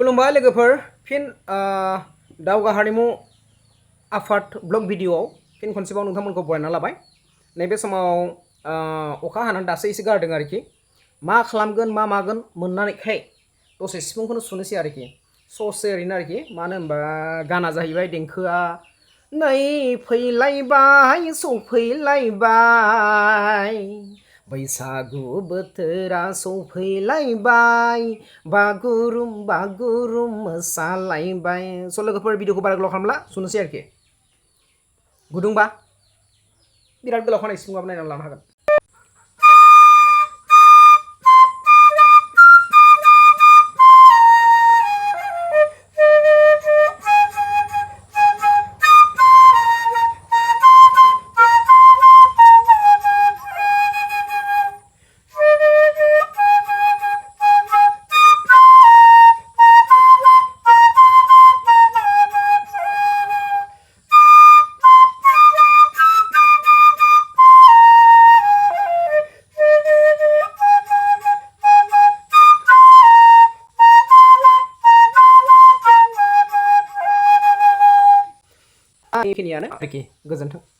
खुलुमबाय लोगोफोर फिन दावगा हारिमु आफाद ब्लग भिडिअ'आव फिन खनसेबाव नोंथांमोनखौ बरायना लाबाय। नैबे समाव अखा हानानै दासो एसे गारदों आरोखि मा खालामगोन मा मागोन मोननानैखाय दसे सिफुंखौनो सुनोसै आरोखि ससे ओरैनो आरोखि मानो होनबा गाना जाहैबाय देंखोआ नै फैलायबाय सफैलायबाय बैसागु बोथोरा सफैलायबाय बागुरुम बागुरुम मोसालायबाय। स' लोगोफोर भिडिअखौ बारा गोलाव खालामला सुनोसै आरोखि गुदुंबा बिराद गोलाव खानाय सिफुंआबो नायनानै लानो हागोन। बेखिनियानो आरोखि गोजोन्थों।